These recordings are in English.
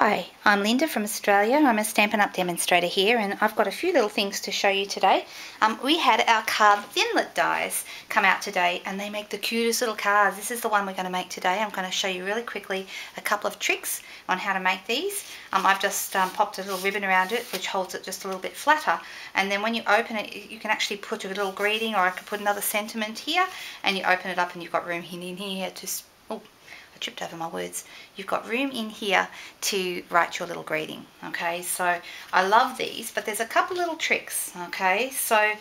Hi, I'm Linda from Australia. I'm a Stampin' Up demonstrator here, and I've got a few little things to show you today. We had our Card Thinlits Dies come out today, and they make the cutest little cards. This is the one we're going to make today. I'm going to show you really quickly a couple of tricks on how to make these. I've just popped a little ribbon around it, which holds it just a little bit flatter, and then when you open it, you can actually put a little greeting, or I could put another sentiment here, and you open it up and you've got room in here to... I tripped over my words. You've got room in here to write your little greeting. Okay, so I love these, but there's a couple little tricks. Okay, so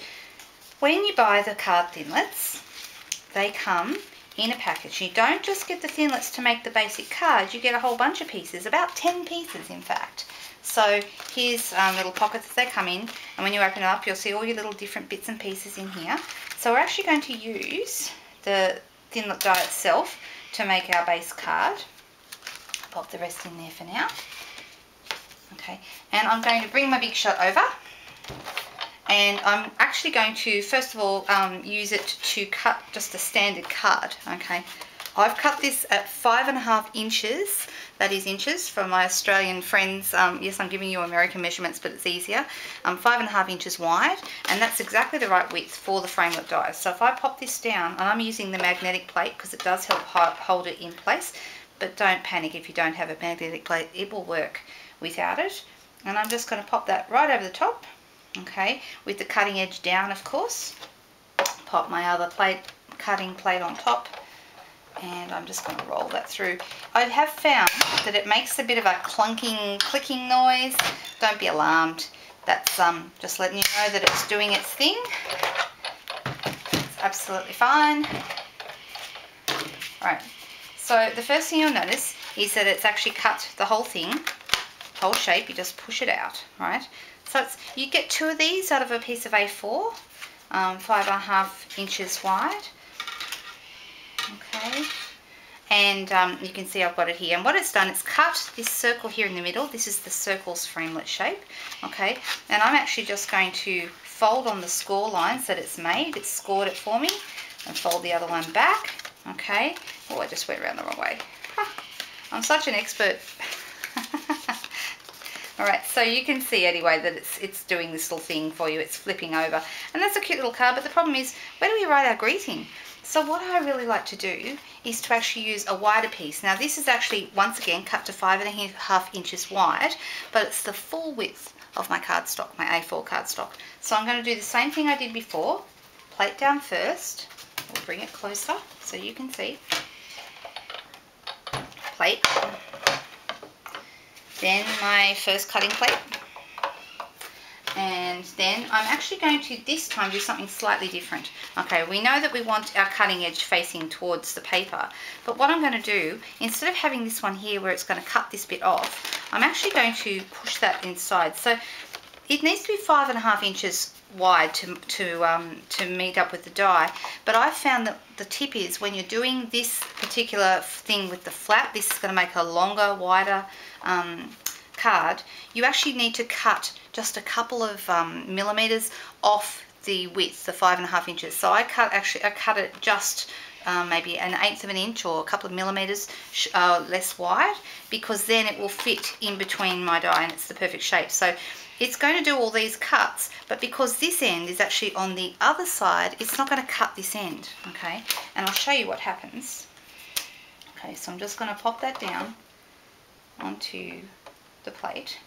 when you buy the Card Thinlits, they come in a package. You don't just get the Thinlits to make the basic cards, you get a whole bunch of pieces, about 10 pieces in fact. So here's little pockets that they come in, and when you open it up you'll see all your little different bits and pieces in here. So we're actually going to use the Thinlit die itself to make our base card. Pop the rest in there for now. Okay, and I'm going to bring my big shot over, and I'm actually going to first of all use it to cut just a standard card. Okay, I've cut this at 5.5 inches. That is inches for my Australian friends. Yes, I'm giving you American measurements, but it's easier. 5.5 inches wide, and that's exactly the right width for the framelit dies. So if I pop this down, and I'm using the magnetic plate because it does help hold it in place, but don't panic if you don't have a magnetic plate, it will work without it. And I'm just going to pop that right over the top, okay, with the cutting edge down, of course. Pop my other cutting plate on top, and I'm just going to roll that through. I have found that it makes a bit of a clunking, clicking noise. Don't be alarmed. That's just letting you know that it's doing its thing. It's absolutely fine. Alright, so the first thing you'll notice is that it's actually cut the whole thing, whole shape. You just push it out, right? So you get 2 of these out of a piece of A4, 5.5 inches wide. Okay, and you can see I've got it here, and what it's done, it's cut this circle here in the middle. This is the circle's framelit shape. Okay, and I'm actually just going to fold on the score lines that it's made. It's scored it for me, and fold the other one back. Okay, oh, I just went around the wrong way. I'm such an expert. Alright, so you can see anyway that it's doing this little thing for you. It's flipping over, and that's a cute little card, but the problem is, where do we write our greeting? So what I really like to do is to actually use a wider piece. Now this is actually, once again, cut to 5.5 inches wide, but it's the full width of my cardstock, my A4 cardstock. So I'm going to do the same thing I did before. Plate down first. We'll bring it closer so you can see. Plate. Then my first cutting plate. And then I'm actually going to this time do something slightly different. Okay, we know that we want our cutting edge facing towards the paper, but what I'm going to do, instead of having this one here where it's going to cut this bit off, I'm actually going to push that inside. So it needs to be 5.5 inches wide to meet up with the die, but I've found that the tip is when you're doing this particular thing with the flap, this is going to make a longer, wider card, you actually need to cut just a couple of millimeters off the width, the 5.5 inches. So I cut it just maybe 1/8 of an inch or a couple of millimeters less wide, because then it will fit in between my die and it's the perfect shape. So it's going to do all these cuts, but because this end is actually on the other side, it's not going to cut this end. Okay, and I'll show you what happens. Okay, so I'm just going to pop that down onto the plate,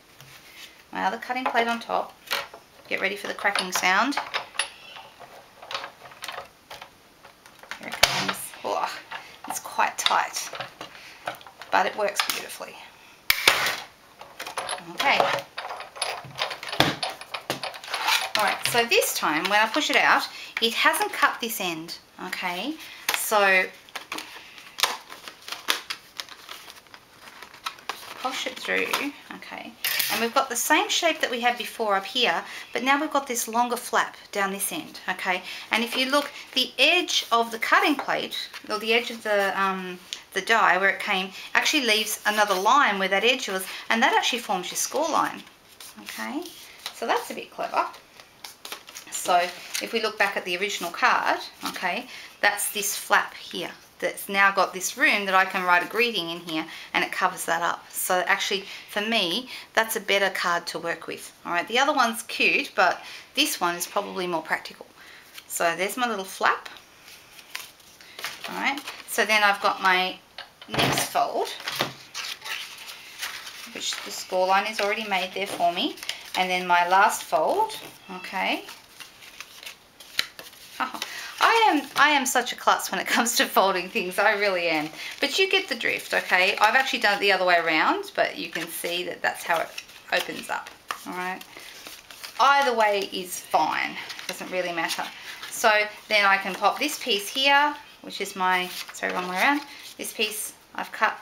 my other cutting plate on top. Get ready for the cracking sound. Here it comes. Oh, it's quite tight, but it works beautifully. Okay. Alright, so this time when I push it out, it hasn't cut this end. Okay, so push it through, okay, and we've got the same shape that we had before up here, but now we've got this longer flap down this end. Okay, and if you look, the edge of the cutting plate, or the edge of the die where it came, actually leaves another line where that edge was, and that actually forms your score line. Okay, so that's a bit clever. So if we look back at the original card, okay, that's this flap here. that's now got this room that I can write a greeting in here, and it covers that up. So actually, for me, that's a better card to work with. All right, the other one's cute, but this one is probably more practical. So there's my little flap. All right, so then I've got my next fold, which the score line is already made there for me. And then my last fold, okay. Oh, I am such a klutz when it comes to folding things, I really am. But you get the drift, okay? I've actually done it the other way around, but you can see that that's how it opens up, all right? Either way is fine, doesn't really matter. So then I can pop this piece here, which is my, sorry, wrong way around. This piece I've cut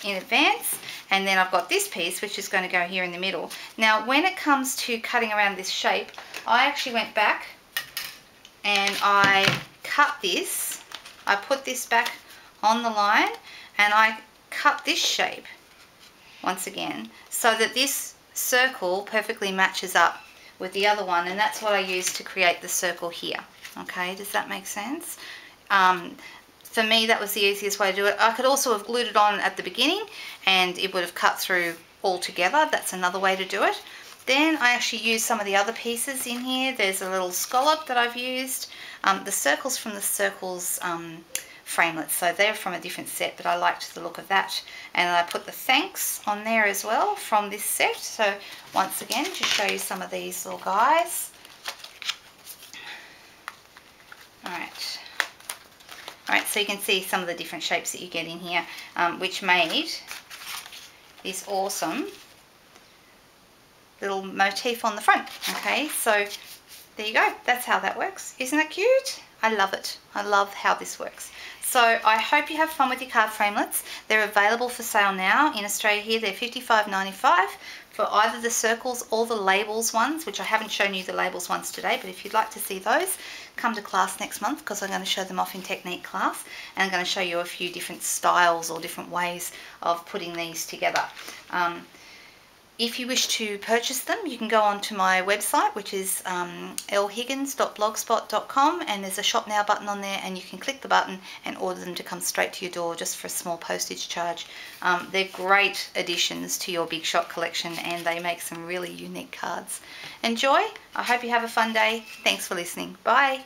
in advance, and then I've got this piece which is going to go here in the middle. Now when it comes to cutting around this shape, I actually went back and I cut this. I put this back on the line and I cut this shape once again so that this circle perfectly matches up with the other one, and that's what I used to create the circle here. Okay, does that make sense? For me, that was the easiest way to do it. I could also have glued it on at the beginning and it would have cut through all together. That's another way to do it. Then I actually used some of the other pieces in here. There's a little scallop that I've used. The circles from the circles framelits, so they're from a different set, but I liked the look of that. And I put the thanks on there as well from this set. So once again, to show you some of these little guys. Alright, so you can see some of the different shapes that you get in here, which made this awesome little motif on the front. Okay, so there you go. That's how that works. Isn't that cute? I love it. I love how this works. So I hope you have fun with your card framelits. They're available for sale now in Australia here. They're $55.95 for either the circles or the labels ones, which I haven't shown you the labels ones today, but if you'd like to see those, come to class next month because I'm going to show them off in technique class, and I'm going to show you a few different styles or different ways of putting these together. If you wish to purchase them, you can go onto my website, which is lhiggins.blogspot.com, and there's a shop now button on there, and you can click the button and order them to come straight to your door just for a small postage charge. They're great additions to your big shop collection, and they make some really unique cards. Enjoy. I hope you have a fun day. Thanks for listening. Bye.